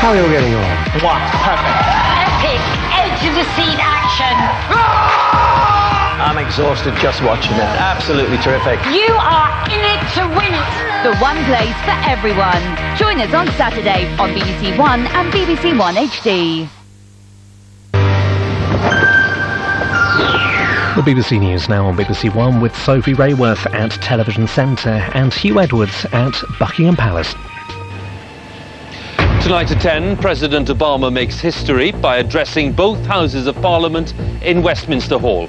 How are you all getting on? What? Perfect. Epic edge-of-the-seat action. I'm exhausted just watching that. Absolutely terrific. You are in it to win it. The one place for everyone. Join us on Saturday on BBC One and BBC One HD. The BBC News now on BBC One with Sophie Rayworth at Television Centre and Hugh Edwards at Buckingham Palace. Tonight at 10, President Obama makes history by addressing both Houses of Parliament in Westminster Hall.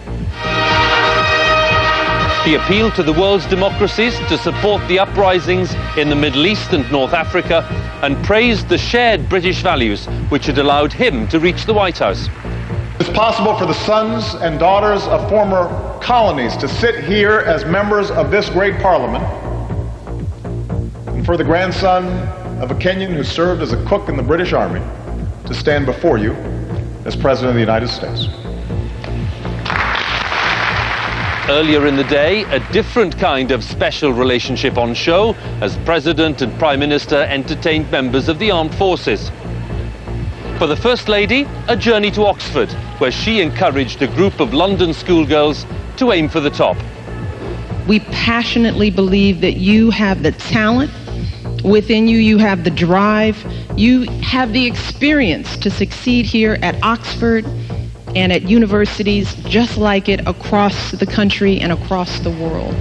He appealed to the world's democracies to support the uprisings in the Middle East and North Africa and praised the shared British values which had allowed him to reach the White House. It's possible for the sons and daughters of former colonies to sit here as members of this great parliament, and for the grandson of a Kenyan who served as a cook in the British Army to stand before you as President of the United States. Earlier in the day, a different kind of special relationship on show as President and Prime Minister entertained members of the armed forces. For the First Lady, a journey to Oxford, where she encouraged a group of London schoolgirls to aim for the top. We passionately believe that you have the talent within you, you have the drive, you have the experience to succeed here at Oxford and at universities just like it across the country and across the world.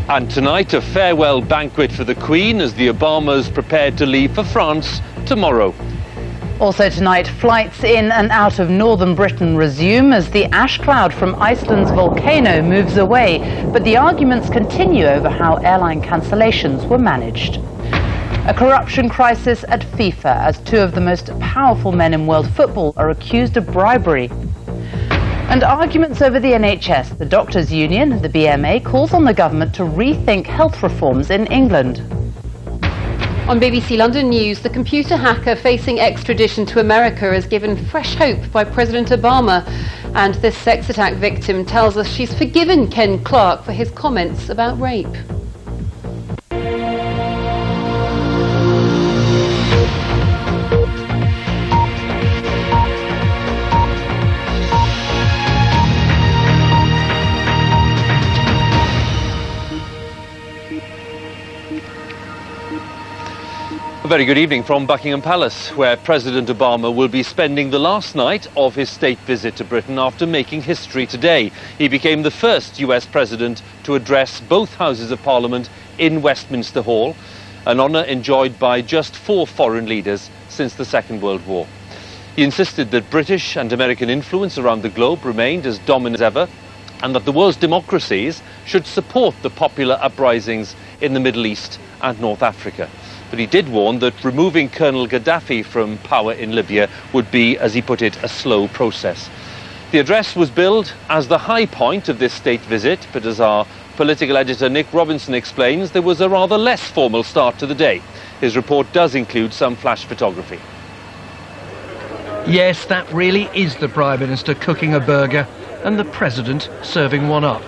And tonight, a farewell banquet for the Queen as the Obamas prepared to leave for France tomorrow. Also tonight, flights in and out of northern Britain resume as the ash cloud from Iceland's volcano moves away. But the arguments continue over how airline cancellations were managed. A corruption crisis at FIFA as two of the most powerful men in world football are accused of bribery. And arguments over the NHS. The Doctors' Union, the BMA, calls on the government to rethink health reforms in England. On BBC London News, the computer hacker facing extradition to America is given fresh hope by President Obama. And this sex attack victim tells us she's forgiven Ken Clarke for his comments about rape. A very good evening from Buckingham Palace, where President Obama will be spending the last night of his state visit to Britain after making history today. He became the first US president to address both Houses of Parliament in Westminster Hall, an honour enjoyed by just 4 foreign leaders since the Second World War. He insisted that British and American influence around the globe remained as dominant as ever, and that the world's democracies should support the popular uprisings in the Middle East and North Africa. But he did warn that removing Colonel Gaddafi from power in Libya would be, as he put it, a slow process. The address was billed as the high point of this state visit, but as our political editor Nick Robinson explains, there was a rather less formal start to the day. His report does include some flash photography. Yes, that really is the Prime Minister cooking a burger and the President serving one up.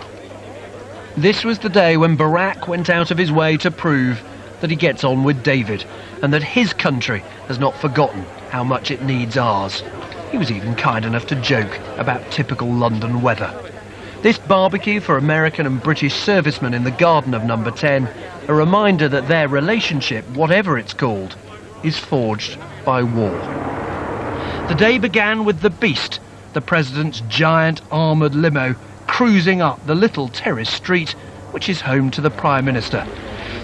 This was the day when Barack went out of his way to prove that he gets on with David and that his country has not forgotten how much it needs ours. He was even kind enough to joke about typical London weather. This barbecue for American and British servicemen in the garden of Number 10, a reminder that their relationship, whatever it's called, is forged by war. The day began with the Beast, the President's giant armoured limo, cruising up the little terrace street which is home to the Prime Minister.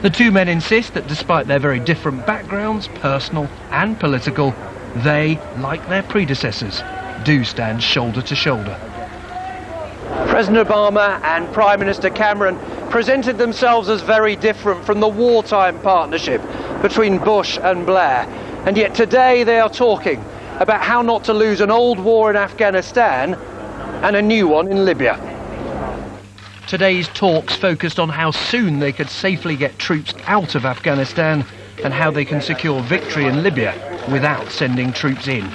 The two men insist that despite their very different backgrounds, personal and political, they, like their predecessors, do stand shoulder to shoulder. President Obama and Prime Minister Cameron presented themselves as very different from the wartime partnership between Bush and Blair. And yet today they are talking about how not to lose an old war in Afghanistan and a new one in Libya. Today's talks focused on how soon they could safely get troops out of Afghanistan and how they can secure victory in Libya without sending troops in.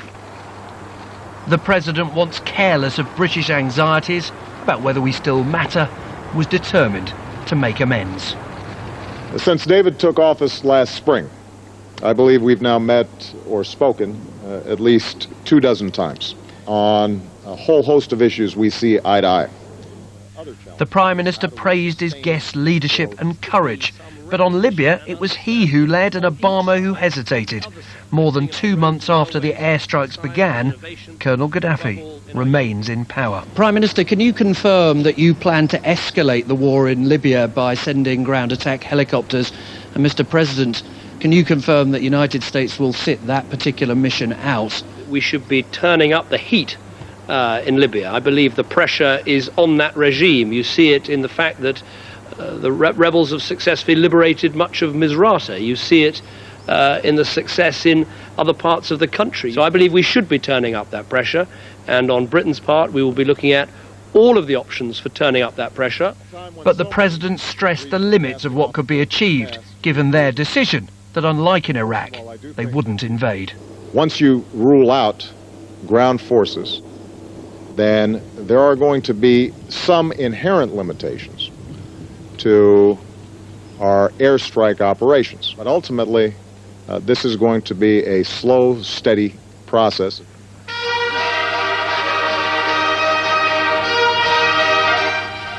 The President, once careless of British anxieties about whether we still matter, was determined to make amends. Since David took office last spring, I believe we've now met or spoken at least 24 times on a whole host of issues we see eye to eye. The Prime Minister praised his guest's leadership and courage, but on Libya it was he who led and Obama who hesitated. More than 2 months after the airstrikes began, Colonel Gaddafi remains in power. Prime Minister, can you confirm that you plan to escalate the war in Libya by sending ground attack helicopters? And Mr. President, can you confirm that the United States will sit that particular mission out? We should be turning up the heat in Libya. I believe the pressure is on that regime. You see it in the fact that the rebels have successfully liberated much of Misrata. You see it in the success in other parts of the country. So I believe we should be turning up that pressure, and on Britain's part we will be looking at all of the options for turning up that pressure. But the President stressed the limits of what could be achieved, given their decision that, unlike in Iraq, they wouldn't invade. Once you rule out ground forces, then there are going to be some inherent limitations to our airstrike operations. But ultimately, this is going to be a slow, steady process.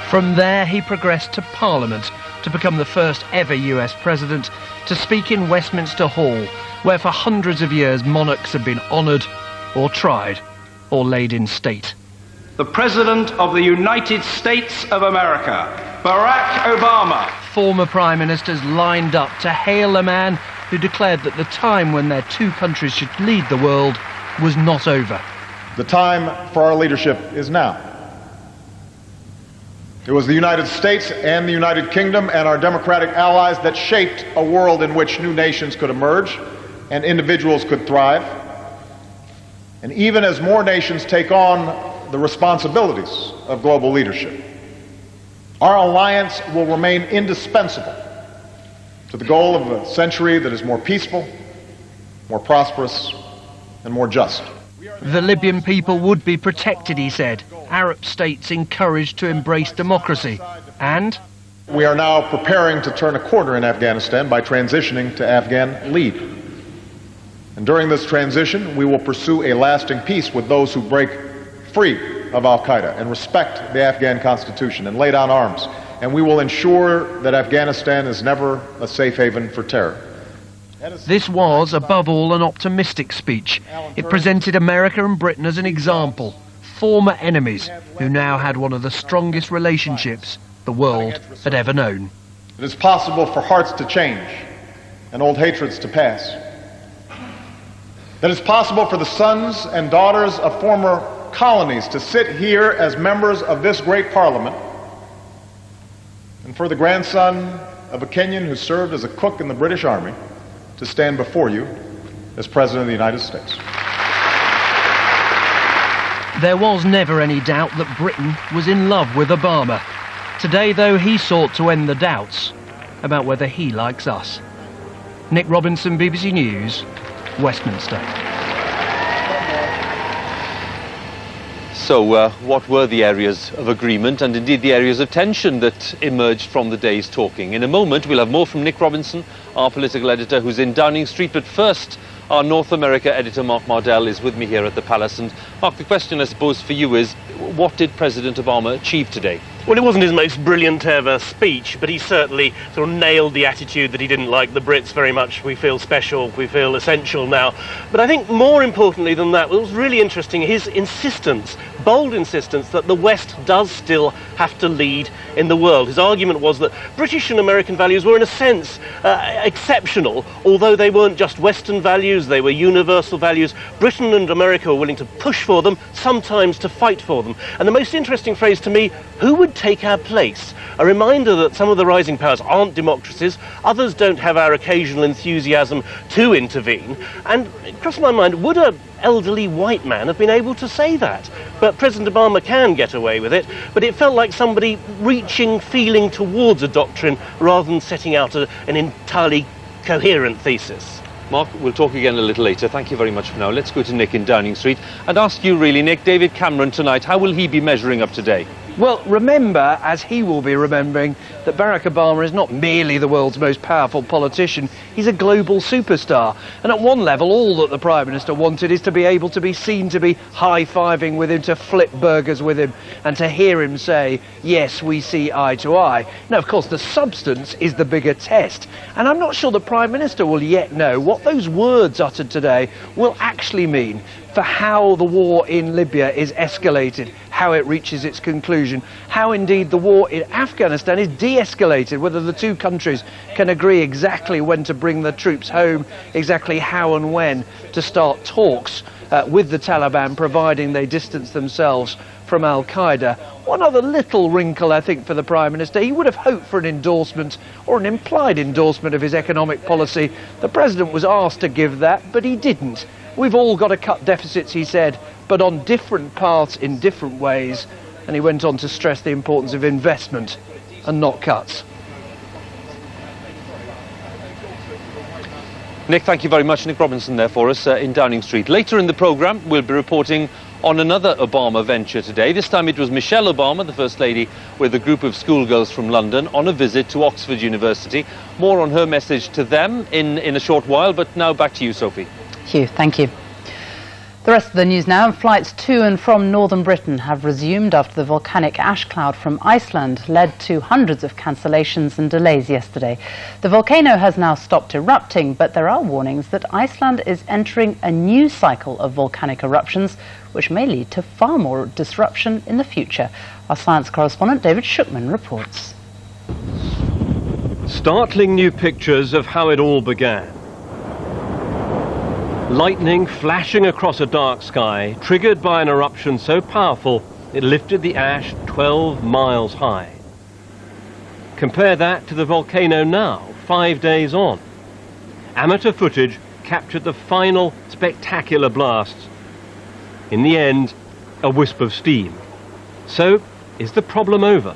From there, he progressed to Parliament to become the first ever US president to speak in Westminster Hall, where for hundreds of years monarchs have been honoured or tried or laid in state. The President of the United States of America, Barack Obama. Former prime ministers lined up to hail a man who declared that the time when their two countries should lead the world was not over. The time for our leadership is now. It was the United States and the United Kingdom and our democratic allies that shaped a world in which new nations could emerge and individuals could thrive. And even as more nations take on the responsibilities of global leadership, our alliance will remain indispensable to the goal of a century that is more peaceful, more prosperous, and more just. The Libyan people would be protected, he said. Arab states encouraged to embrace democracy. And we are now preparing to turn a corner in Afghanistan by transitioning to Afghan lead. And during this transition, we will pursue a lasting peace with those who break free of Al-Qaeda and respect the Afghan constitution and lay down arms. And we will ensure that Afghanistan is never a safe haven for terror. This was, above all, an optimistic speech. It presented America and Britain as an example. Former enemies who now had one of the strongest relationships the world had ever known. It is possible for hearts to change and old hatreds to pass. That it's possible for the sons and daughters of former colonies to sit here as members of this great parliament, and for the grandson of a Kenyan who served as a cook in the British Army to stand before you as President of the United States. There was never any doubt that Britain was in love with Obama. Today, though, he sought to end the doubts about whether he likes us. Nick Robinson, BBC News, Westminster. So what were the areas of agreement and indeed the areas of tension that emerged from the day's talking? In a moment we'll have more from Nick Robinson, our political editor who's in Downing Street, but first our North America editor Mark Mardell is with me here at the Palace. And Mark, the question I suppose for you is, what did President Obama achieve today? Well, it wasn't his most brilliant ever speech, but he certainly sort of nailed the attitude that he didn't like the Brits very much. We feel special, we feel essential now. But I think more importantly than that, what was really interesting, his insistence, bold insistence, that the West does still have to lead in the world. His argument was that British and American values were in a sense exceptional, although they weren't just Western values, they were universal values. Britain and America were willing to push for them, sometimes to fight for them. And the most interesting phrase to me, who would take our place? A reminder that some of the rising powers aren't democracies, others don't have our occasional enthusiasm to intervene. And it crossed my mind, would an elderly white man have been able to say that? But President Obama can get away with it, but it felt like somebody reaching, feeling towards a doctrine rather than setting out an entirely coherent thesis. Mark, we'll talk again a little later. Thank you very much for now. Let's go to Nick in Downing Street and ask you really, Nick, David Cameron tonight, how will he be measuring up today? Well, remember, as he will be remembering, that Barack Obama is not merely the world's most powerful politician, he's a global superstar. And at one level, all that the Prime Minister wanted is to be able to be seen to be high-fiving with him, to flip burgers with him, and to hear him say, yes, we see eye to eye. Now, of course, the substance is the bigger test. And I'm not sure the Prime Minister will yet know what those words uttered today will actually mean for how the war in Libya is escalated, how it reaches its conclusion, how indeed the war in Afghanistan is de-escalated, whether the two countries can agree exactly when to bring the troops home, exactly how and when to start talks with the Taliban, providing they distance themselves from Al-Qaeda. One other little wrinkle, I think, for the Prime Minister, he would have hoped for an endorsement or an implied endorsement of his economic policy. The President was asked to give that, but he didn't. We've all got to cut deficits, he said, but on different paths in different ways. And he went on to stress the importance of investment and not cuts. Nick, thank you very much. Nick Robinson there for us in Downing Street. Later in the programme, we'll be reporting on another Obama venture today. This time it was Michelle Obama, the First Lady, with a group of schoolgirls from London on a visit to Oxford University. More on her message to them in a short while, but now back to you, Sophie. Hugh, thank you. The rest of the news now. Flights to and from northern Britain have resumed after the volcanic ash cloud from Iceland led to hundreds of cancellations and delays yesterday. The volcano has now stopped erupting, but there are warnings that Iceland is entering a new cycle of volcanic eruptions, which may lead to far more disruption in the future. Our science correspondent David Shookman reports. Startling new pictures of how it all began. Lightning flashing across a dark sky, triggered by an eruption so powerful it lifted the ash 12 miles high. Compare that to the volcano now, 5 days on. Amateur footage captured the final spectacular blasts. In the end, a wisp of steam. So, is the problem over?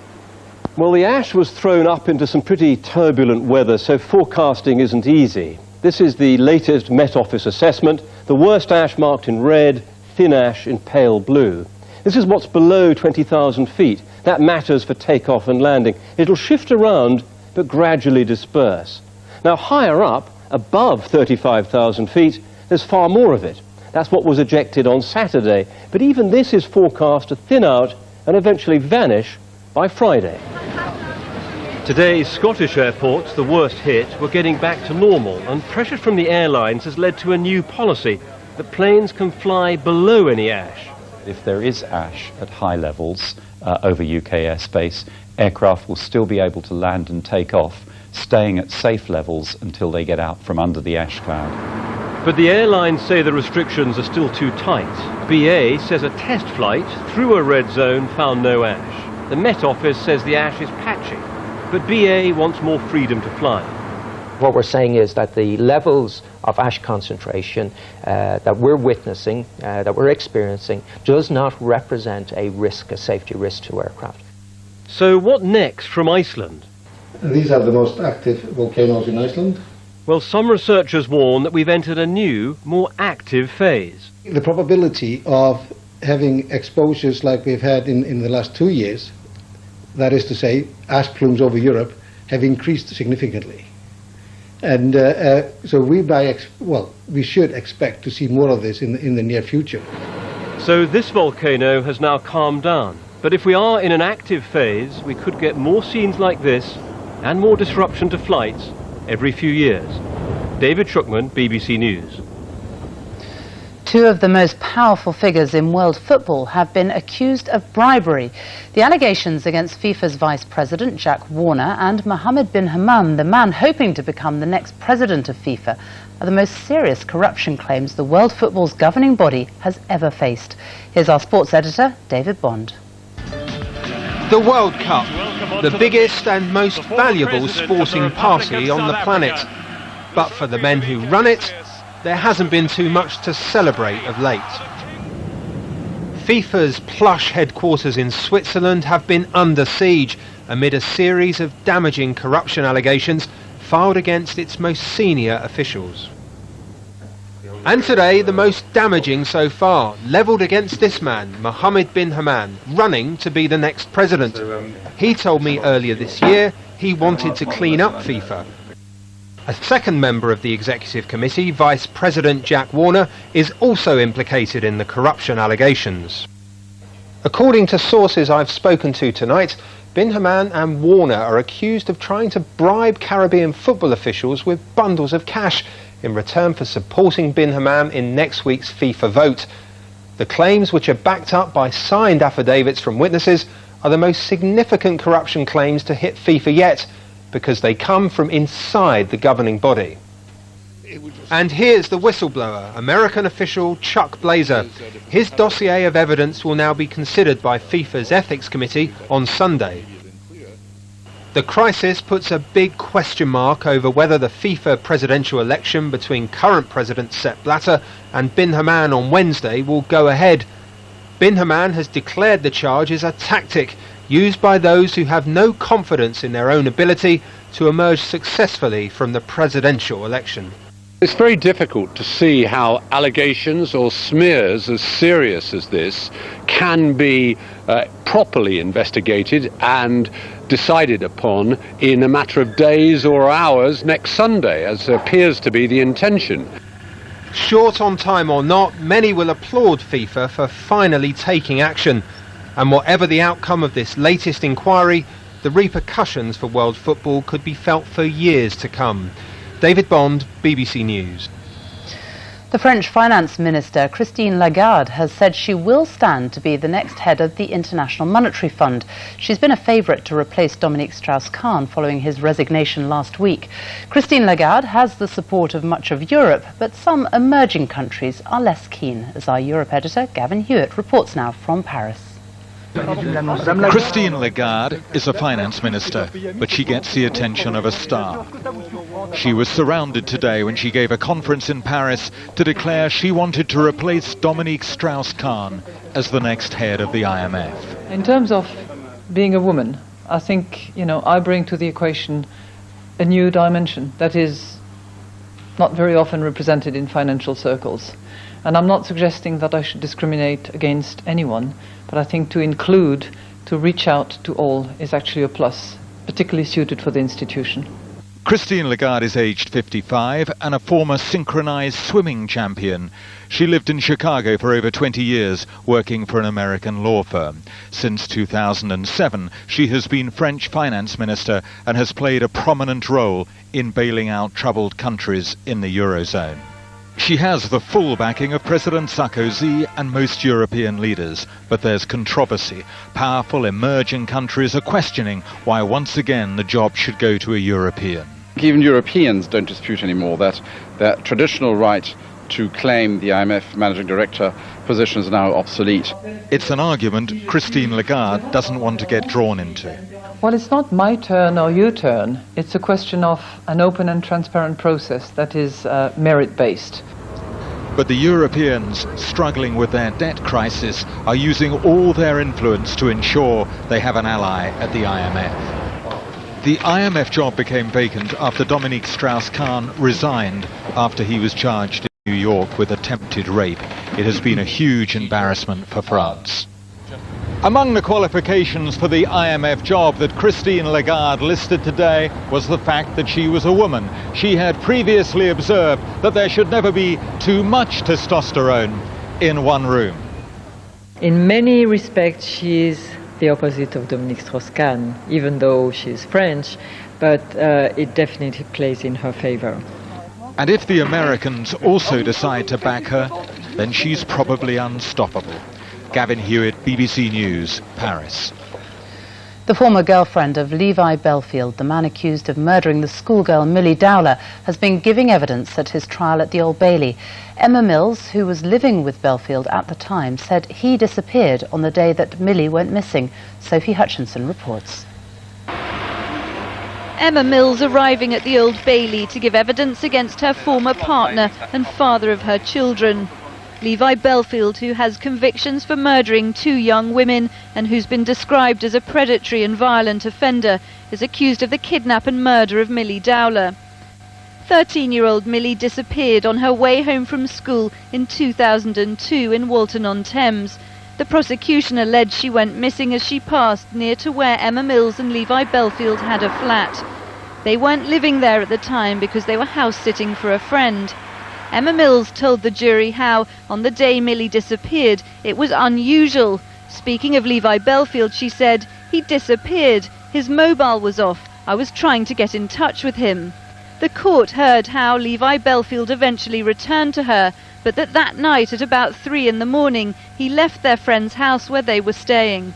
Well, the ash was thrown up into some pretty turbulent weather, so forecasting isn't easy. This is the latest Met Office assessment. The worst ash marked in red, thin ash in pale blue. This is what's below 20,000 feet. That matters for takeoff and landing. It'll shift around, but gradually disperse. Now, higher up, above 35,000 feet, there's far more of it. That's what was ejected on Saturday. But even this is forecast to thin out and eventually vanish by Friday. Today's Scottish airports, the worst hit, were getting back to normal, and pressure from the airlines has led to a new policy that planes can fly below any ash. If there is ash at high levels over UK airspace, aircraft will still be able to land and take off, staying at safe levels until they get out from under the ash cloud. But the airlines say the restrictions are still too tight. BA says a test flight through a red zone found no ash. The Met Office says the ash is patchy, but BA wants more freedom to fly. What we're saying is that the levels of ash concentration that we're witnessing, that we're experiencing, does not represent a risk, a safety risk to aircraft. So what next from Iceland? These are the most active volcanoes in Iceland. Well, some researchers warn that we've entered a new, more active phase. The probability of having exposures like we've had in the last 2 years, that is to say, ash plumes over Europe, have increased significantly. And so we should expect to see more of this in the near future. So this volcano has now calmed down. But if we are in an active phase, we could get more scenes like this and more disruption to flights every few years. David Shookman, BBC News. Two of the most powerful figures in world football have been accused of bribery. The allegations against FIFA's vice president, Jack Warner, and Mohammed bin Hammam, the man hoping to become the next president of FIFA, are the most serious corruption claims the world football's governing body has ever faced. Here's our sports editor, David Bond. The World Cup, the biggest and most valuable sporting party on the planet. But for the men who run it, there hasn't been too much to celebrate of late. FIFA's plush headquarters in Switzerland have been under siege amid a series of damaging corruption allegations filed against its most senior officials. And today, the most damaging so far, levelled against this man, Mohammed bin Haman, running to be the next president. He told me earlier this year he wanted to clean up FIFA. A second member of the executive committee, Vice President Jack Warner, is also implicated in the corruption allegations. According to sources I've spoken to tonight, bin Haman and Warner are accused of trying to bribe Caribbean football officials with bundles of cash in return for supporting bin Haman in next week's FIFA vote. The claims, which are backed up by signed affidavits from witnesses, are the most significant corruption claims to hit FIFA yet, because they come from inside the governing body. And here's the whistleblower, American official Chuck Blazer. His dossier of evidence will now be considered by FIFA's Ethics Committee on Sunday. The crisis puts a big question mark over whether the FIFA presidential election between current President Sepp Blatter and bin Haman on Wednesday will go ahead. Bin Haman has declared the charge is a tactic used by those who have no confidence in their own ability to emerge successfully from the presidential election. It's very difficult to see how allegations or smears as serious as this can be properly investigated and decided upon in a matter of days or hours next Sunday, as appears to be the intention. Short on time or not, many will applaud FIFA for finally taking action. And whatever the outcome of this latest inquiry, the repercussions for world football could be felt for years to come. David Bond, BBC News. The French Finance Minister, Christine Lagarde, has said she will stand to be the next head of the International Monetary Fund. She's been a favourite to replace Dominique Strauss-Kahn following his resignation last week. Christine Lagarde has the support of much of Europe, but some emerging countries are less keen, as our Europe editor, Gavin Hewitt, reports now from Paris. Christine Lagarde is a finance minister, but she gets the attention of a star. She was surrounded today when she gave a conference in Paris to declare she wanted to replace Dominique Strauss-Kahn as the next head of the IMF. In terms of being a woman, I think, I bring to the equation a new dimension that is not very often represented in financial circles. And I'm not suggesting that I should discriminate against anyone, but I think to include, to reach out to all is actually a plus, particularly suited for the institution. Christine Lagarde is aged 55 and a former synchronized swimming champion. She lived in Chicago for over 20 years, working for an American law firm. Since 2007, she has been French finance minister and has played a prominent role in bailing out troubled countries in the Eurozone. She has the full backing of President Sarkozy and most European leaders, but there's controversy. Powerful emerging countries are questioning why once again the job should go to a European. Even Europeans don't dispute anymore that their traditional right to claim the IMF managing director position is now obsolete. It's an argument Christine Lagarde doesn't want to get drawn into. Well, it's not my turn or your turn. It's a question of an open and transparent process that is merit-based. But the Europeans, struggling with their debt crisis, are using all their influence to ensure they have an ally at the IMF. The IMF job became vacant after Dominique Strauss-Kahn resigned after he was charged in New York with attempted rape. It has been a huge embarrassment for France. Among the qualifications for the IMF job that Christine Lagarde listed today was the fact that she was a woman. She had previously observed that there should never be too much testosterone in one room. In many respects, she is the opposite of Dominique Strauss-Kahn, even though she is French, but it definitely plays in her favor. And if the Americans also decide to back her, then she's probably unstoppable. Gavin Hewitt, BBC News, Paris. The former girlfriend of Levi Belfield, the man accused of murdering the schoolgirl Millie Dowler, has been giving evidence at his trial at the Old Bailey. Emma Mills, who was living with Belfield at the time, said he disappeared on the day that Millie went missing. Sophie Hutchinson reports. Emma Mills arriving at the Old Bailey to give evidence against her former partner and father of her children. Levi Belfield, who has convictions for murdering 2 young women and who's been described as a predatory and violent offender, is accused of the kidnap and murder of Millie Dowler. 13-year-old Millie disappeared on her way home from school in 2002 in Walton-on-Thames. The prosecution alleged she went missing as she passed near to where Emma Mills and Levi Belfield had a flat. They weren't living there at the time because they were house-sitting for a friend. Emma Mills told the jury how, on the day Millie disappeared, it was unusual. Speaking of Levi Belfield, she said, "He disappeared. His mobile was off. I was trying to get in touch with him." The court heard how Levi Belfield eventually returned to her, but that night at about 3 in the morning, he left their friend's house where they were staying.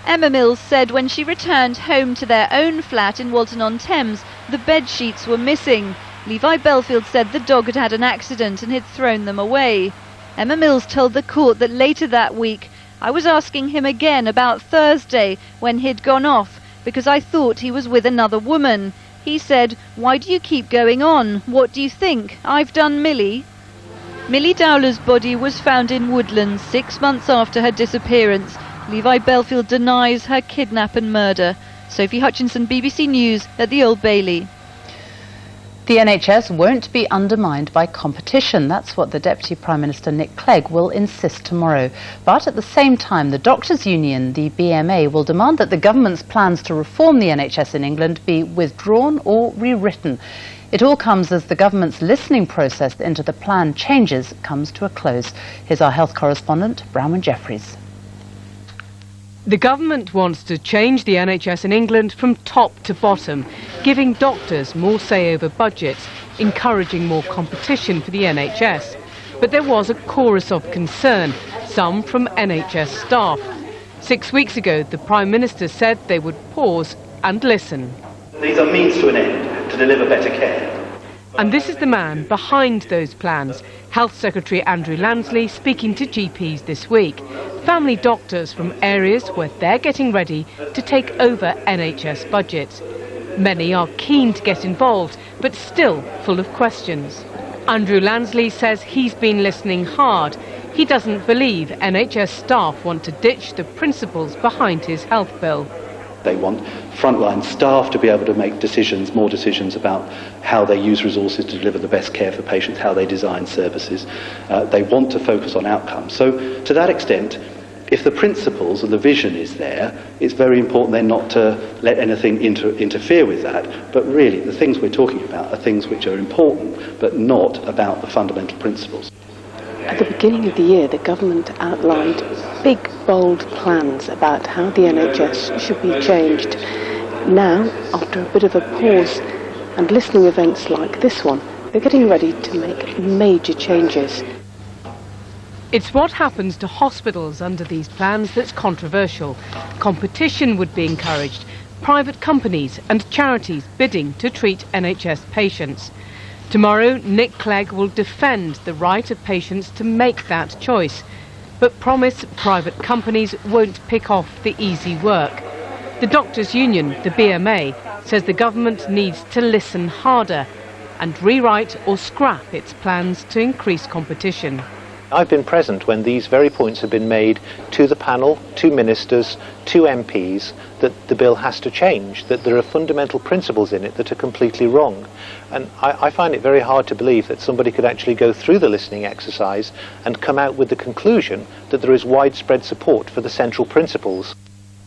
Emma Mills said when she returned home to their own flat in Walton-on-Thames, the bed sheets were missing. Levi Belfield said the dog had had an accident and had thrown them away. Emma Mills told the court that later that week, "I was asking him again about Thursday when he'd gone off because I thought he was with another woman. He said, 'Why do you keep going on? What do you think? I've done Millie?'" Millie Dowler's body was found in Woodlands 6 months after her disappearance. Levi Belfield denies her kidnap and murder. Sophie Hutchinson, BBC News at the Old Bailey. The NHS won't be undermined by competition. That's what the Deputy Prime Minister Nick Clegg will insist tomorrow. But at the same time, the Doctors' Union, the BMA, will demand that the government's plans to reform the NHS in England be withdrawn or rewritten. It all comes as the government's listening process into the plan changes comes to a close. Here's our health correspondent, Bronwyn Jeffries. The government wants to change the NHS in England from top to bottom, giving doctors more say over budgets, encouraging more competition for the NHS. But there was a chorus of concern, some from NHS staff. 6 weeks ago, the Prime Minister said they would pause and listen. These are means to an end, to deliver better care. And this is the man behind those plans, Health Secretary Andrew Lansley speaking to GPs this week. Family doctors from areas where they're getting ready to take over NHS budgets. Many are keen to get involved, but still full of questions. Andrew Lansley says he's been listening hard. He doesn't believe NHS staff want to ditch the principles behind his health bill. They want frontline staff to be able to make decisions, more decisions about how they use resources to deliver the best care for patients, how they design services. They want to focus on outcomes. So to that extent, if the principles and the vision is there, it's very important then not to let anything interfere with that. But really, the things we're talking about are things which are important, but not about the fundamental principles. At the beginning of the year, the government outlined big, bold plans about how the NHS should be changed. Now, after a bit of a pause and listening events like this one, they're getting ready to make major changes. It's what happens to hospitals under these plans that's controversial. Competition would be encouraged, private companies and charities bidding to treat NHS patients. Tomorrow, Nick Clegg will defend the right of patients to make that choice, but promise private companies won't pick off the easy work. The Doctors' Union, the BMA, says the government needs to listen harder and rewrite or scrap its plans to increase competition. I've been present when these very points have been made to the panel, to ministers, to MPs, that the bill has to change, that there are fundamental principles in it that are completely wrong. And I find it very hard to believe that somebody could actually go through the listening exercise and come out with the conclusion that there is widespread support for the central principles.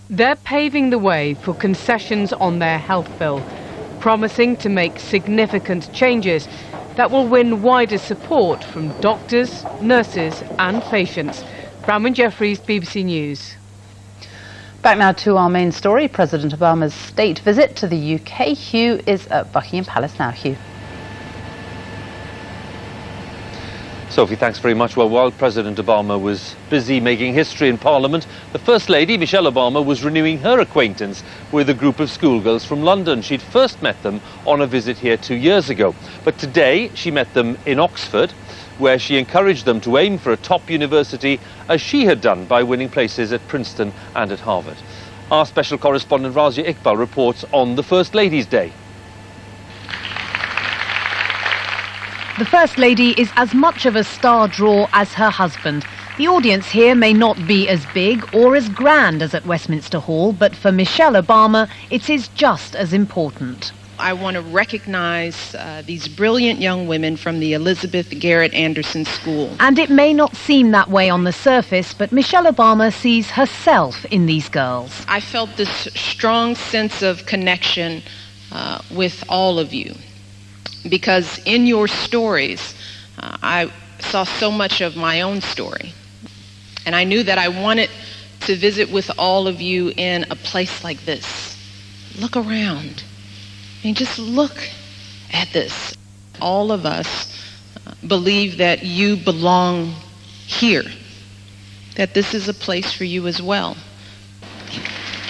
They're paving the way for concessions on their health bill, promising to make significant changes that will win wider support from doctors, nurses and patients. Bronwyn Jeffries, BBC News. Back now to our main story, President Obama's state visit to the UK. Hugh is at Buckingham Palace now. Hugh. Sophie, thanks very much. Well, while President Obama was busy making history in Parliament, the First Lady, Michelle Obama, was renewing her acquaintance with a group of schoolgirls from London. She'd first met them on a visit here 2 years ago. But today, she met them in Oxford, where she encouraged them to aim for a top university, as she had done by winning places at Princeton and at Harvard. Our special correspondent Razia Iqbal reports on the First Lady's Day. The First Lady is as much of a star draw as her husband. The audience here may not be as big or as grand as at Westminster Hall, but for Michelle Obama, it is just as important. I want to recognize these brilliant young women from the Elizabeth Garrett Anderson School. And it may not seem that way on the surface, but Michelle Obama sees herself in these girls. I felt this strong sense of connection with all of you, because in your stories, I saw so much of my own story. And I knew that I wanted to visit with all of you in a place like this. Look around. I mean, just look at this. All of us believe that you belong here, that this is a place for you as well.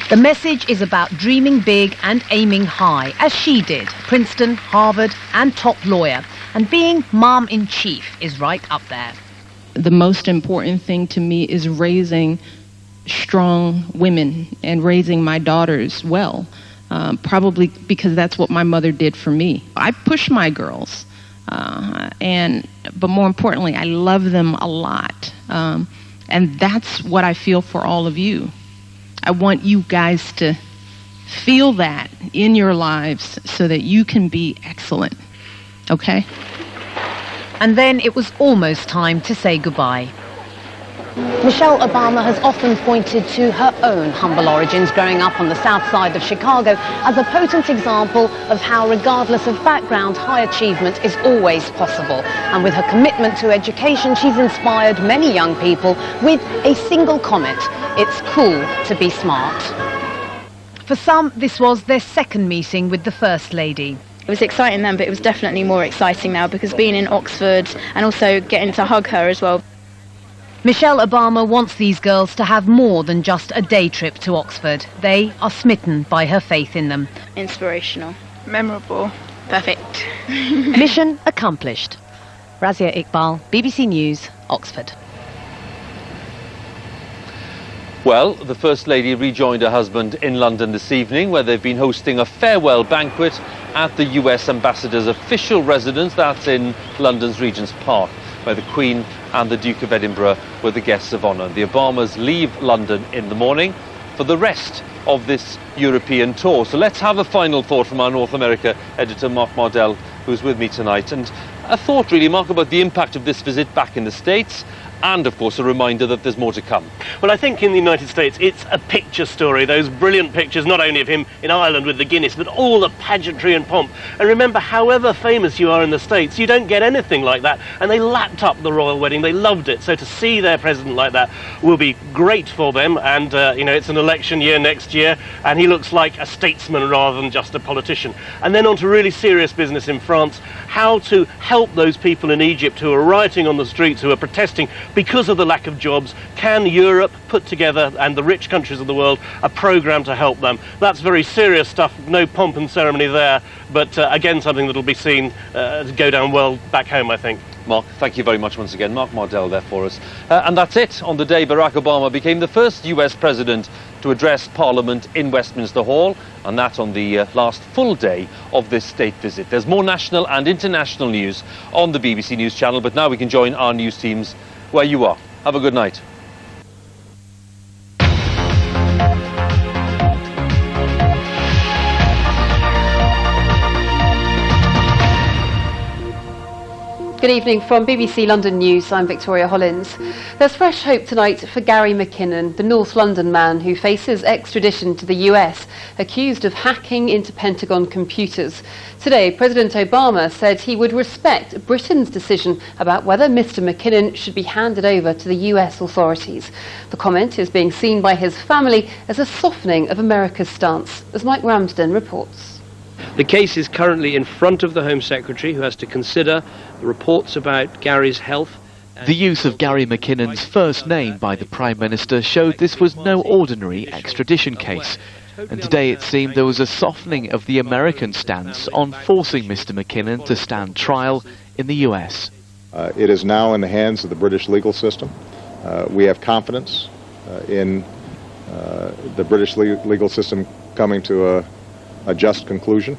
The message is about dreaming big and aiming high, as she did, Princeton, Harvard, and top lawyer. And being mom-in-chief is right up there. The most important thing to me is raising strong women and raising my daughters well. Probably because that's what my mother did for me. I push my girls, but more importantly, I love them a lot. And that's what I feel for all of you. I want you guys to feel that in your lives so that you can be excellent, okay? And then it was almost time to say goodbye. Michelle Obama has often pointed to her own humble origins growing up on the south side of Chicago as a potent example of how, regardless of background, high achievement is always possible. And with her commitment to education, she's inspired many young people with a single comment: it's cool to be smart. For some, this was their second meeting with the First Lady. It was exciting then, but it was definitely more exciting now because being in Oxford and also getting to hug her as well. Michelle Obama wants these girls to have more than just a day trip to Oxford. They are smitten by her faith in them. Inspirational, memorable, perfect. Mission accomplished. Razia Iqbal, BBC News, Oxford. Well, the First Lady rejoined her husband in London this evening, where they've been hosting a farewell banquet at the US Ambassador's official residence. That's in London's Regent's Park, where the Queen and the Duke of Edinburgh were the guests of honour. The Obamas leave London in the morning for the rest of this European tour. So let's have a final thought from our North America editor, Mark Mardell, who's with me tonight. And a thought, really, Mark, about the impact of this visit back in the States, and of course a reminder that there's more to come. Well, I think in the United States it's a picture story, those brilliant pictures not only of him in Ireland with the Guinness, but all the pageantry and pomp. And remember, however famous you are in the States, you don't get anything like that, and they lapped up the royal wedding, they loved it. So to see their president like that will be great for them. And you know, it's an election year next year, and he looks like a statesman rather than just a politician. And then on to really serious business in France, how to help those people in Egypt who are rioting on the streets, who are protesting because of the lack of jobs. Can Europe put together, and the rich countries of the world, a programme to help them? That's very serious stuff, no pomp and ceremony there, but again something that will be seen go down well back home, I think. Mark, thank you very much once again. Mark Mardell there for us. And that's it. On the day Barack Obama became the first US president to address Parliament in Westminster Hall, and that on the last full day of this state visit. There's more national and international news on the BBC News channel, but now we can join our news teams where you are. Have a good night. Good evening from BBC London News. I'm Victoria Hollins. There's fresh hope tonight for Gary McKinnon, the North London man who faces extradition to the US, accused of hacking into Pentagon computers. Today, President Obama said he would respect Britain's decision about whether Mr. McKinnon should be handed over to the US authorities. The comment is being seen by his family as a softening of America's stance, as Mike Ramsden reports. The case is currently in front of the Home Secretary, who has to consider the reports about Gary's health. The use of Gary McKinnon's first name by the Prime Minister showed this was no ordinary extradition case. And today it seemed there was a softening of the American stance on forcing Mr. McKinnon to stand trial in the US. It is now in the hands of the British legal system. We have confidence in the British legal system coming to a just conclusion,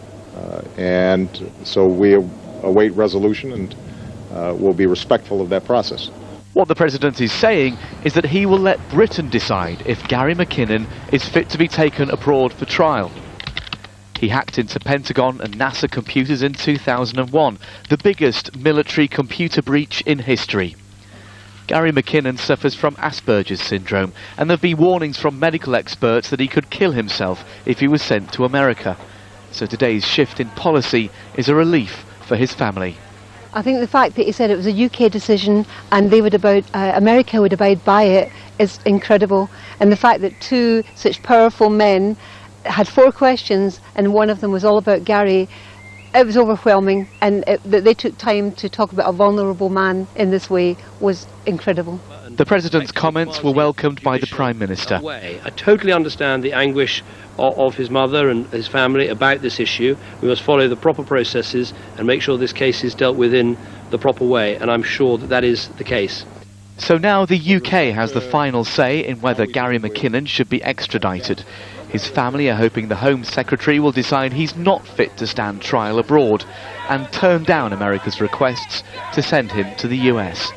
and so we await resolution and will be respectful of that process. What the President is saying is that he will let Britain decide if Gary McKinnon is fit to be taken abroad for trial. He hacked into Pentagon and NASA computers in 2001, the biggest military computer breach in history. Gary McKinnon suffers from Asperger's syndrome, and there have been warnings from medical experts that he could kill himself if he was sent to America. So today's shift in policy is a relief for his family. I think the fact that he said it was a UK decision and America would abide by it is incredible. And the fact that two such powerful men had 4 questions and one of them was all about Gary, it was overwhelming. And that they took time to talk about a vulnerable man in this way was incredible. The President's comments were welcomed by the Prime Minister. I totally understand the anguish of his mother and his family about this issue. We must follow the proper processes and make sure this case is dealt with in the proper way, and I'm sure that that is the case. So now the UK has the final say in whether Gary McKinnon should be extradited. His family are hoping the Home Secretary will decide he's not fit to stand trial abroad and turn down America's requests to send him to the US.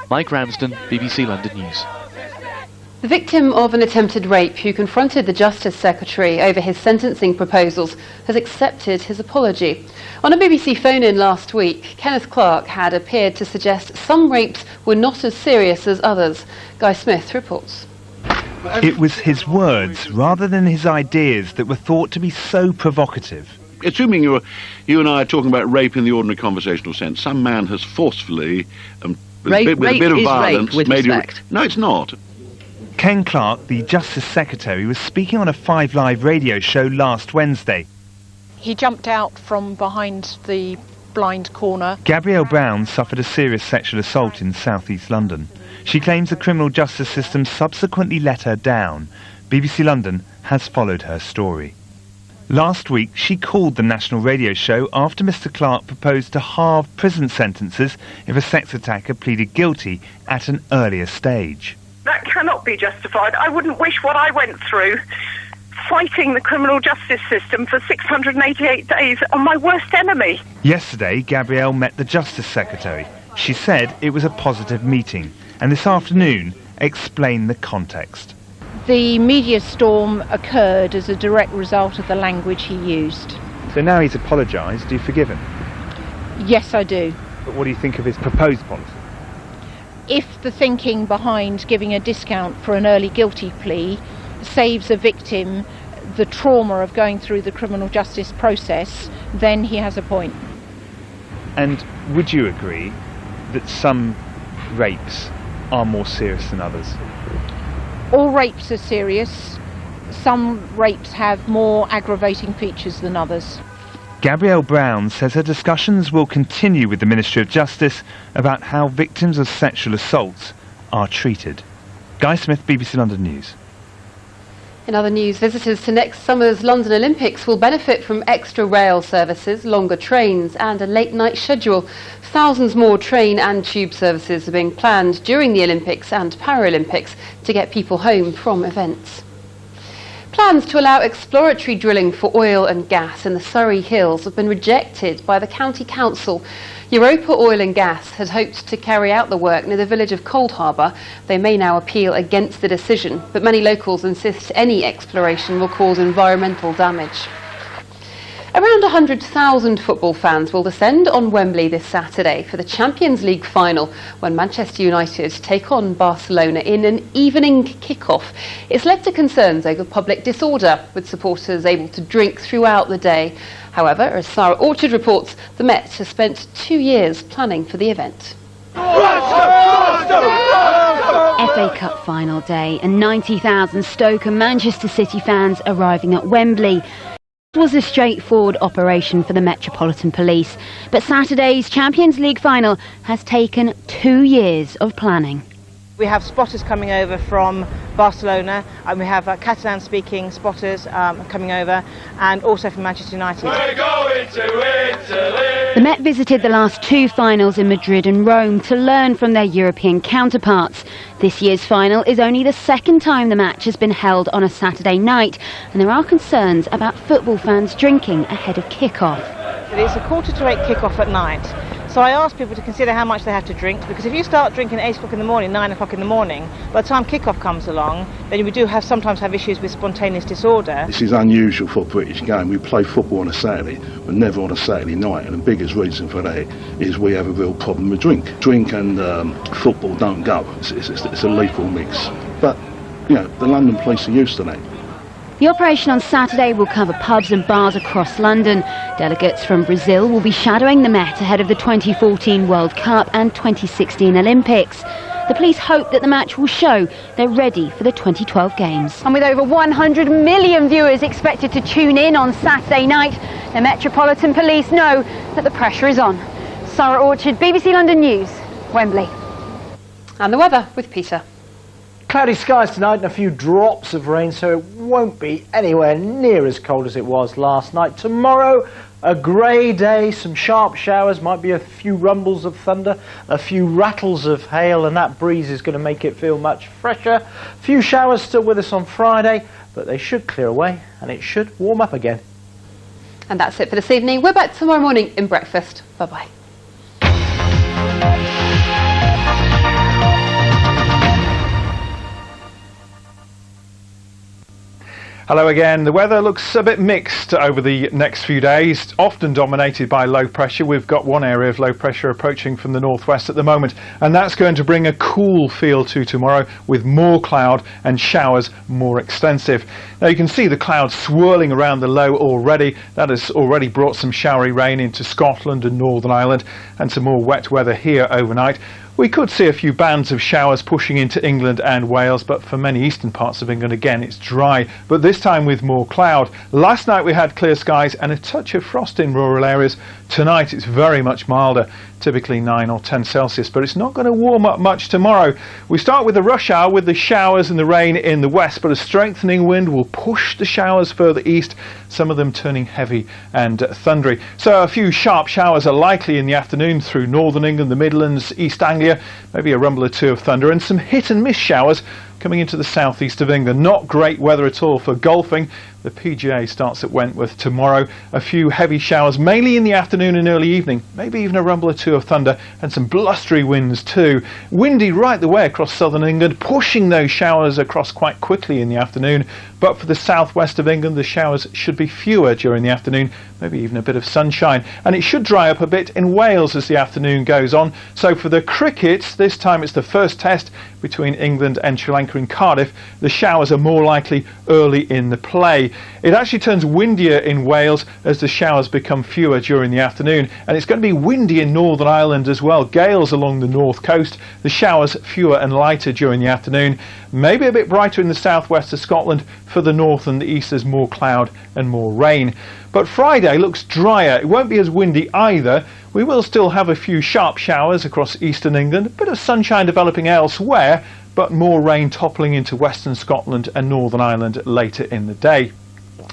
Mike Ramsden, BBC London News. The victim of an attempted rape who confronted the Justice Secretary over his sentencing proposals has accepted his apology. On a BBC phone-in last week, Kenneth Clarke had appeared to suggest some rapes were not as serious as others. Guy Smith reports. It was his words rather than his ideas that were thought to be so provocative. Assuming you and I are talking about rape in the ordinary conversational sense, some man has forcefully, with a bit of violence, made you... No, it's not. Ken Clarke, the Justice Secretary, was speaking on a 5 Live radio show last Wednesday. He jumped out from behind the blind corner. Gabrielle Brown suffered a serious sexual assault in south-east London. She claims the criminal justice system subsequently let her down. BBC London has followed her story. Last week, she called the national radio show after Mr. Clarke proposed to halve prison sentences if a sex attacker pleaded guilty at an earlier stage. That cannot be justified. I wouldn't wish what I went through fighting the criminal justice system for 688 days on my worst enemy. Yesterday, Gabrielle met the Justice Secretary. She said it was a positive meeting, and this afternoon explained the context. The media storm occurred as a direct result of the language he used. So now he's apologised, do you forgive him? Yes, I do. But what do you think of his proposed policy? If the thinking behind giving a discount for an early guilty plea saves a victim the trauma of going through the criminal justice process, then he has a point. And would you agree that some rapes are more serious than others? All rapes are serious. Some rapes have more aggravating features than others. Gabrielle Brown says her discussions will continue with the Ministry of Justice about how victims of sexual assaults are treated. Guy Smith, BBC London News. In other news, visitors to next summer's London Olympics will benefit from extra rail services, longer trains and a late-night schedule. Thousands more train and tube services are being planned during the Olympics and Paralympics to get people home from events. Plans to allow exploratory drilling for oil and gas in the Surrey Hills have been rejected by the County Council. Europa Oil and Gas had hoped to carry out the work near the village of Cold Harbour. They may now appeal against the decision, but many locals insist any exploration will cause environmental damage. Around 100,000 football fans will descend on Wembley this Saturday for the Champions League final when Manchester United take on Barcelona in an evening kick-off. It's led to concerns over public disorder, with supporters able to drink throughout the day. However, as Sarah Orchard reports, the Met has spent 2 years planning for the event. FA Cup final day and 90,000 Stoke and Manchester City fans arriving at Wembley. It was a straightforward operation for the Metropolitan Police, but Saturday's Champions League final has taken 2 years of planning. We have spotters coming over from Barcelona, and we have Catalan-speaking spotters coming over, and also from Manchester United. We're going to Italy! The Met visited the last 2 finals in Madrid and Rome to learn from their European counterparts. This year's final is only the second time the match has been held on a Saturday night, and there are concerns about football fans drinking ahead of kick-off. It's a 7:45 kick-off at night, So I ask people to consider how much they have to drink, because if you start drinking at 8 o'clock in the morning, 9 o'clock in the morning, by the time kick-off comes along, then we do sometimes have issues with spontaneous disorder. This is unusual for a British game. We play football on a Saturday, but never on a Saturday night, and the biggest reason for that is we have a real problem with drink. Drink and football don't go. It's a lethal mix. But, you know, the London police are used to that. The operation on Saturday will cover pubs and bars across London. Delegates from Brazil will be shadowing the Met ahead of the 2014 World Cup and 2016 Olympics. The police hope that the match will show they're ready for the 2012 Games. And with over 100 million viewers expected to tune in on Saturday night, the Metropolitan Police know that the pressure is on. Sarah Orchard, BBC London News, Wembley. And the weather with Peter. Cloudy skies tonight and a few drops of rain, so it won't be anywhere near as cold as it was last night. Tomorrow, a grey day, some sharp showers, might be a few rumbles of thunder, a few rattles of hail, and that breeze is going to make it feel much fresher. A few showers still with us on Friday, but they should clear away and it should warm up again. And that's it for this evening. We're back tomorrow morning in breakfast. Bye-bye. Hello again. The weather looks a bit mixed over the next few days, often dominated by low pressure. We've got one area of low pressure approaching from the northwest at the moment, and that's going to bring a cool feel to tomorrow with more cloud and showers more extensive. Now you can see the clouds swirling around the low already. That has already brought some showery rain into Scotland and Northern Ireland and some more wet weather here overnight. We could see a few bands of showers pushing into England and Wales, but for many eastern parts of England, again, it's dry, but this time with more cloud. Last night we had clear skies and a touch of frost in rural areas. Tonight it's very much milder, typically 9 or 10 Celsius, but it's not going to warm up much tomorrow. We start with the rush hour with the showers and the rain in the west, but a strengthening wind will push the showers further east, some of them turning heavy and thundery. So a few sharp showers are likely in the afternoon through northern England, the Midlands, East Anglia, maybe a rumble or two of thunder, and some hit and miss showers coming into the southeast of England. Not great weather at all for golfing. The PGA starts at Wentworth tomorrow. A few heavy showers, mainly in the afternoon and early evening. Maybe even a rumble or two of thunder and some blustery winds too. Windy right the way across southern England, pushing those showers across quite quickly in the afternoon. But for the southwest of England, the showers should be fewer during the afternoon, maybe even a bit of sunshine. And it should dry up a bit in Wales as the afternoon goes on. So for the cricket, this time it's the first test between England and Sri Lanka in Cardiff. The showers are more likely early in the play. It actually turns windier in Wales as the showers become fewer during the afternoon, and it's going to be windy in Northern Ireland as well. Gales along the north coast, the showers fewer and lighter during the afternoon. Maybe a bit brighter in the southwest of Scotland. For the north and the east there's more cloud and more rain. But Friday looks drier. It won't be as windy either. We will still have a few sharp showers across eastern England, a bit of sunshine developing elsewhere, but more rain toppling into western Scotland and Northern Ireland later in the day.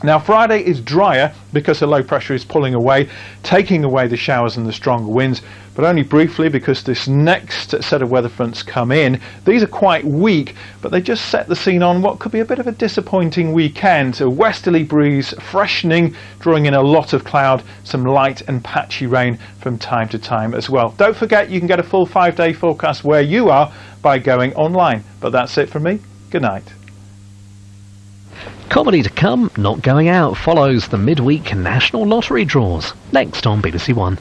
Now Friday is drier because the low pressure is pulling away, taking away the showers and the stronger winds, but only briefly because this next set of weather fronts come in. These are quite weak, but they just set the scene on what could be a bit of a disappointing weekend. A westerly breeze freshening, drawing in a lot of cloud, some light and patchy rain from time to time as well. Don't forget you can get a full 5-day forecast where you are by going online. But that's it from me. Good night. Comedy to come, not going out, follows the midweek national lottery draws. Next on BBC One.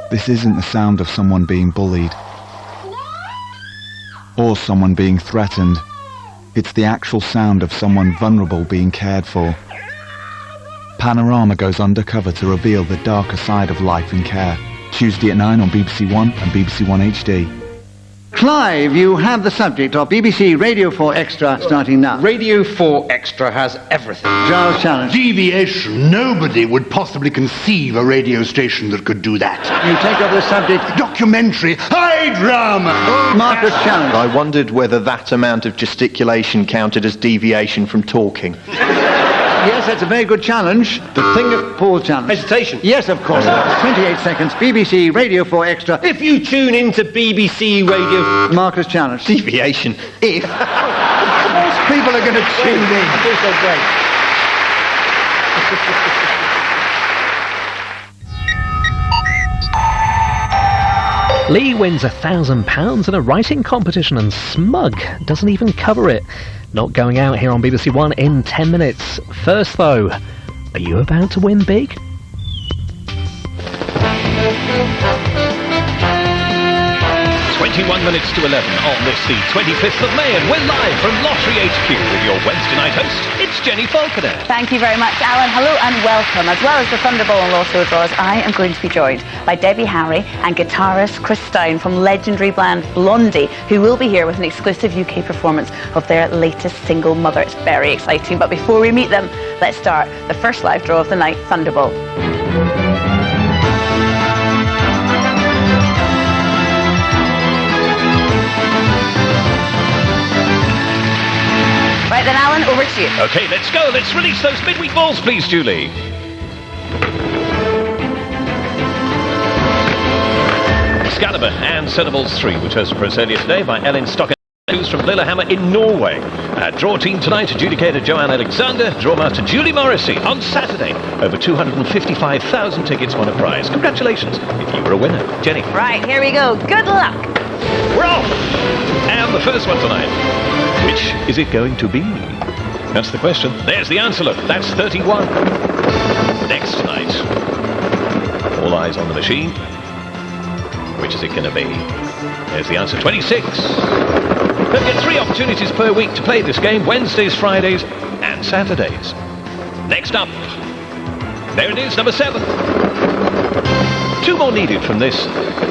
This isn't the sound of someone being bullied or someone being threatened. It's the actual sound of someone vulnerable being cared for. Panorama goes undercover to reveal the darker side of life in care. Tuesday at 9 on BBC One and BBC One HD. Clive, you have the subject of BBC Radio 4 Extra starting now. Radio 4 Extra has everything. Giles Challenge. Deviation. Nobody would possibly conceive a radio station that could do that. You take up the subject. Documentary. High drama. Marcus Challenge. I wondered whether that amount of gesticulation counted as deviation from talking. Yes, that's a very good challenge. The thing of Paul's challenge. Hesitation. Yes, of course. 28 seconds. BBC Radio 4 Extra. If you tune into BBC Radio... Marcus Challenge. Deviation. If... Most people are going to tune in. I feel so great. Lee wins £1,000 in a writing competition, and Smug doesn't even cover it. Not going out here on BBC One in 10 minutes. First though, are you about to win big? 21 minutes to 11 on this, the 25th of May, and we're live from Lottery HQ with your Wednesday night host, it's Jenny Falconer. Thank you very much, Alan. Hello and welcome. As well as the Thunderball and Lotto draws, I am going to be joined by Debbie Harry and guitarist Chris Stein from legendary band Blondie, who will be here with an exclusive UK performance of their latest single, Mother. It's very exciting, but before we meet them, let's start the first live draw of the night, Thunderball. Right then, Alan, over to you. Okay, let's go. Let's release those midweek balls, please, Julie. Excalibur and Cinnaballs 3, which was for us earlier today by Ellen Stocken, who's from Lillehammer in Norway. Draw team tonight, adjudicator Joanne Alexander, drawmaster Julie Morrissey. On Saturday, over 255,000 tickets won a prize. Congratulations if you were a winner. Jenny. Right, here we go. Good luck. We're off! And the first one tonight. Which is it going to be? That's the question. There's the answer, look. That's 31. Next tonight. All eyes on the machine. Which is it going to be? There's the answer, 26. They'll get 3 opportunities per week to play this game, Wednesdays, Fridays, and Saturdays. Next up. There it is, number 7. 2 more needed from this,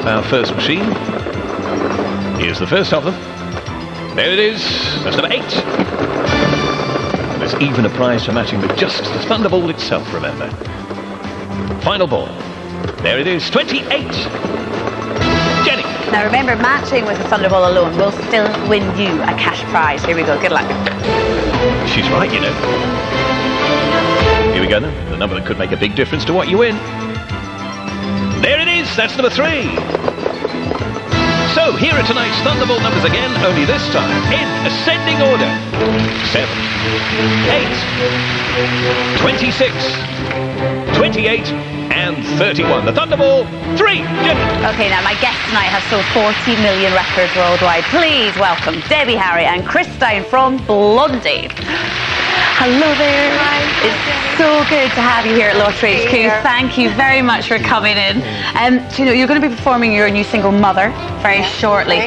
our first machine. Here's the first of them. There it is. That's number 8. There's even a prize for matching with just the Thunderball itself, remember. Final ball. There it is. 28. Jenny. Now remember, matching with the Thunderball alone will still win you a cash prize. Here we go. Good luck. She's right, you know. Here we go then. The number that could make a big difference to what you win. There it is. That's number 3. So, here are tonight's Thunderball numbers again, only this time in ascending order. 7, 8, 26, 28, and 31. The Thunderball 3. Okay, now my guest tonight has sold 40 million records worldwide. Please welcome Debbie Harry and Chris Stein from Blondie. Hello there. Hi. It's so good to have you here at Lottery HQ. Thank you very much for coming in. So, you know, you're going to be performing your new single Mother very shortly.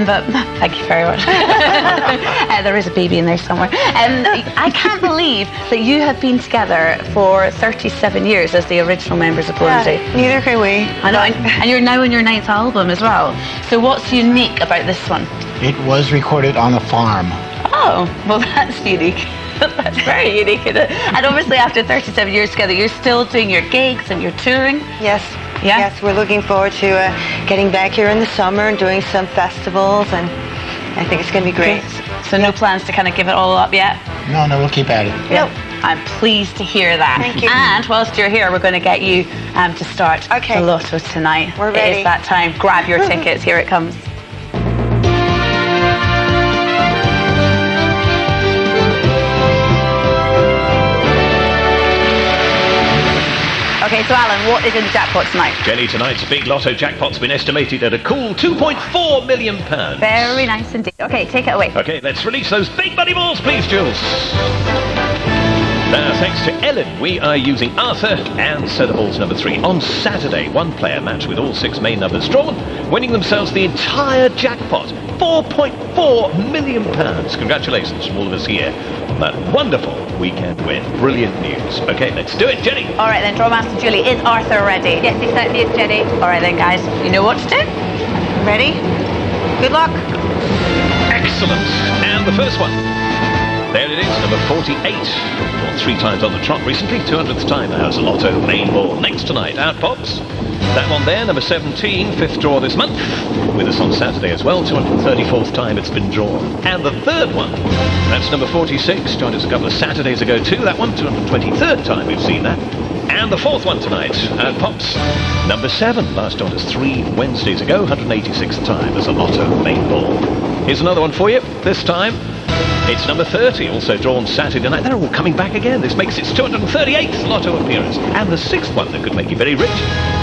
But thank you very much. There is a baby in there somewhere. I can't believe that you have been together for 37 years as the original members of Blondie. Yeah, neither can we. I know, and you're now on your 9th album as well. So what's unique about this one? It was recorded on a farm. Oh, well that's unique. That's very unique, isn't it? And obviously after 37 years together, you're still doing your gigs and your touring? Yes. Yeah? Yes, we're looking forward to getting back here in the summer and doing some festivals, and I think it's going to be great. So no plans to kind of give it all up yet? No, we'll keep at it. Yep. I'm pleased to hear that. Thank you. And whilst you're here, we're going to get you to start the Lotto tonight. We're ready. It is that time. Grab your tickets. Here it comes. Okay, so Alan, what is in the jackpot tonight? Jenny, tonight's big Lotto jackpot's been estimated at a cool £2.4 million. Very nice indeed. Okay, take it away. Okay, let's release those big money balls, please, Jules. Now, thanks to Ellen, we are using Arthur and Cinnaballs number 3. On Saturday, 1-player match with all 6 main numbers drawn, winning themselves the entire jackpot, £4.4 million. Congratulations from all of us here on that wonderful weekend win. Brilliant news. Okay, let's do it, Jenny. All right then, Drawmaster Julie, is Arthur ready? Yes, he certainly is, Jenny. All right then, guys, you know what to do? Ready? Good luck. Excellent. And the first one. There it is, number 48. Well, 3 times on the trot recently, 200th time. How's the Lotto main ball next tonight? Out pops. That one there, number 17, 5th draw this month. With us on Saturday as well, 234th time it's been drawn. And the third one, that's number 46. Joined us a couple of Saturdays ago too. That one, 223rd time we've seen that. And the 4th one tonight, out pops, number 7. Last joined us 3 Wednesdays ago, 186th time as a Lotto main ball. Here's another one for you. This time, It's number 30, also drawn Saturday night. They're all coming back again. This makes its 238th lotto appearance. And the 6th one that could make you very rich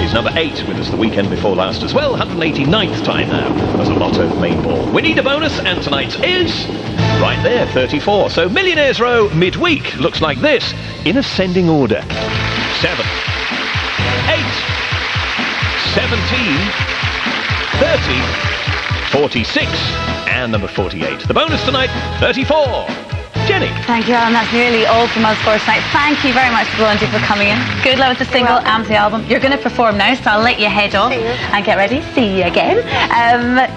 is number 8, with us the weekend before last as well. 189th time now as a lotto main ball. We need a bonus, and tonight's is right there, 34. So Millionaires Row midweek looks like this, in ascending order. 7, 8, 17, 30, 46, and number 48. The bonus tonight, 34. Jenny. Thank you, Alan. That's nearly all from us for tonight. Thank you very much to Blondie for coming in. Good luck with the single and the album. You're going to perform now, so I'll let you head off and get ready. See you again.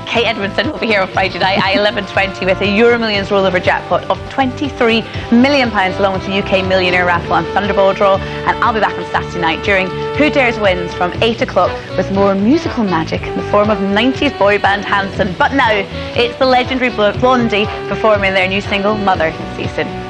Kate Edmondson will be here on Friday night at 11:20 with a Euro Millions rollover jackpot of £23 million, along with the UK Millionaire raffle and Thunderball draw. And I'll be back on Saturday night during Who Dares Wins from 8 o'clock with more musical magic in the form of 90s boy band Hanson. But now it's the legendary Blondie performing their new single, Mother. See you soon.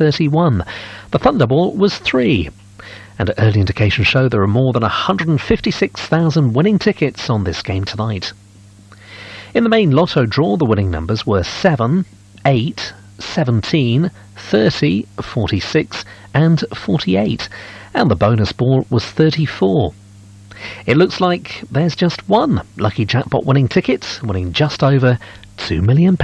$31. The Thunderball was 3. And early indications show there are more than 156,000 winning tickets on this game tonight. In the main lotto draw, the winning numbers were 7, 8, 17, 30, 46 and 48. And the bonus ball was 34. It looks like there's just one lucky jackpot winning ticket, winning just over £2 million.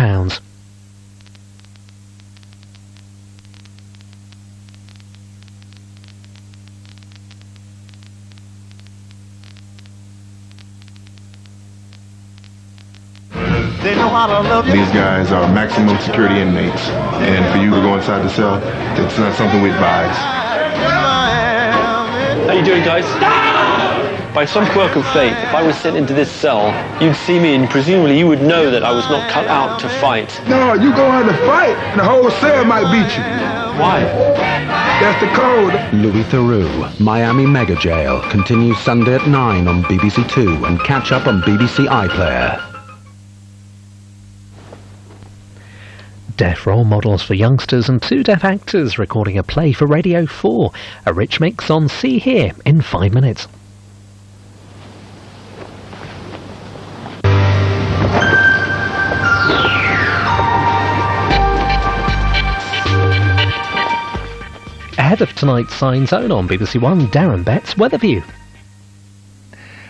They know how to love you. These guys are maximum security inmates, and for you to go inside the cell, it's not something we advise. How you doing, guys? By some quirk of fate, if I was sent into this cell, you'd see me and presumably you would know that I was not cut out to fight. No, you go out to fight, and the whole cell might beat you. Why? That's the code. Louis Theroux, Miami Mega Jail, continues Sunday at 9 on BBC Two and catch up on BBC iPlayer. Deaf role models for youngsters and 2 deaf actors recording a play for Radio 4. A rich mix on See Here in 5 minutes. Ahead of tonight's Sign Zone on BBC One, Darren Betts' weather view.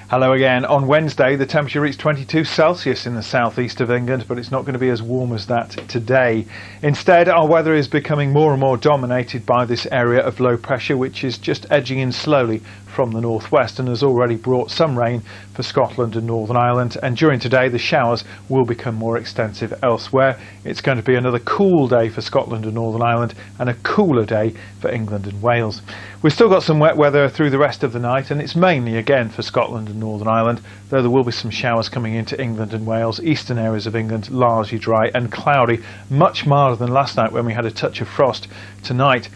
Hello again. On Wednesday, the temperature reached 22 Celsius in the southeast of England, but it's not going to be as warm as that today. Instead, our weather is becoming more and more dominated by this area of low pressure, which is just edging in slowly from the northwest and has already brought some rain for Scotland and Northern Ireland. And during today, the showers will become more extensive elsewhere. It's going to be another cool day for Scotland and Northern Ireland and a cooler day for England and Wales. We've still got some wet weather through the rest of the night, and it's mainly again for Scotland and Northern Ireland, though there will be some showers coming into England and Wales. Eastern areas of England largely dry and cloudy, much milder than last night when we had a touch of frost. Tonight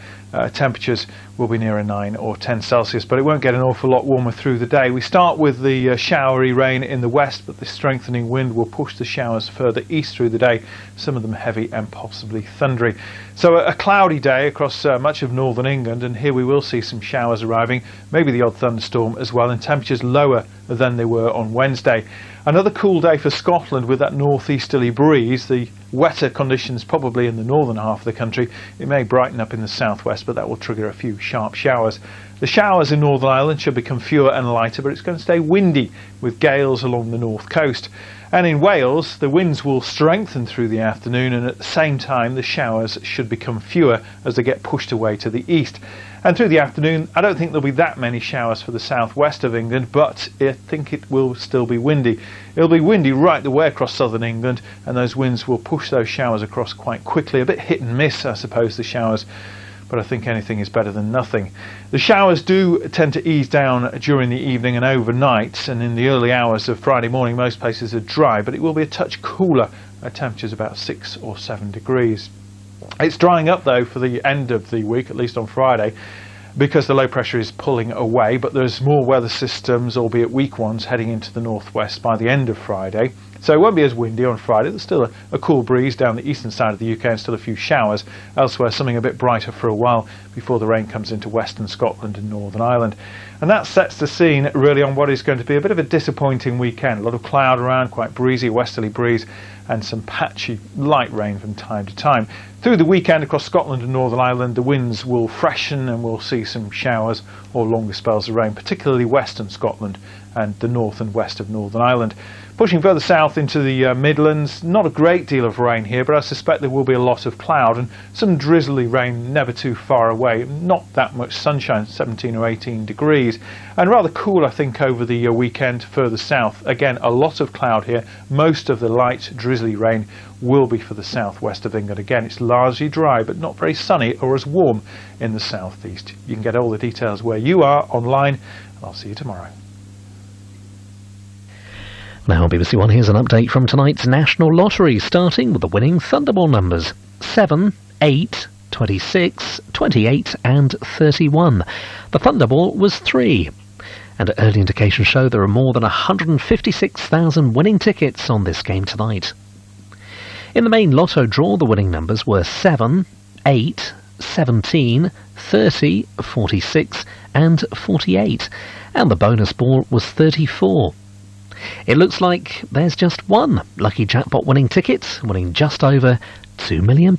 temperatures will be nearer 9 or 10 Celsius, but it won't get an awful lot warmer through the day. We start with the showery rain in the west, but the strengthening wind will push the showers further east through the day, some of them heavy and possibly thundery. So a cloudy day across much of northern England, and here we will see some showers arriving, maybe the odd thunderstorm as well, and temperatures lower than they were on Wednesday. Another cool day for Scotland with that northeasterly breeze. The wetter conditions probably in the northern half of the country. It may brighten up in the southwest, but that will trigger a few sharp showers. The showers in Northern Ireland should become fewer and lighter, but it's going to stay windy with gales along the north coast. And in Wales, the winds will strengthen through the afternoon, and at the same time the showers should become fewer as they get pushed away to the east. And through the afternoon, I don't think there'll be that many showers for the southwest of England, but I think it will still be windy. It'll be windy right the way across southern England, and those winds will push those showers across quite quickly. A bit hit and miss, I suppose, the showers, but I think anything is better than nothing. The showers do tend to ease down during the evening and overnight, and in the early hours of Friday morning most places are dry, but it will be a touch cooler at temperatures about 6 or 7 degrees. It's drying up though for the end of the week, at least on Friday, because the low pressure is pulling away, but there's more weather systems, albeit weak ones, heading into the northwest by the end of Friday. So it won't be as windy on Friday. There's still a cool breeze down the eastern side of the UK and still a few showers. Elsewhere, something a bit brighter for a while before the rain comes into western Scotland and Northern Ireland. And that sets the scene really on what is going to be a bit of a disappointing weekend. A lot of cloud around, quite breezy, westerly breeze, and some patchy light rain from time to time. Through the weekend across Scotland and Northern Ireland, the winds will freshen and we'll see some showers or longer spells of rain, particularly western Scotland and the north and west of Northern Ireland. Pushing further south into the Midlands, not a great deal of rain here, but I suspect there will be a lot of cloud and some drizzly rain never too far away. Not that much sunshine, 17 or 18 degrees, and rather cool I think over the weekend further south. Again, a lot of cloud here. Most of the light drizzly rain will be for the southwest of England. Again, it's largely dry but not very sunny or as warm in the southeast. You can get all the details where you are online, and I'll see you tomorrow. Now on BBC One, here's an update from tonight's National Lottery, starting with the winning Thunderball numbers 7, 8, 26, 28 and 31. The Thunderball was 3. And early indications show there are more than 156,000 winning tickets on this game tonight. In the main lotto draw, the winning numbers were 7, 8, 17, 30, 46 and 48. And the bonus ball was 34. It looks like there's just one lucky jackpot winning ticket, winning just over £2 million.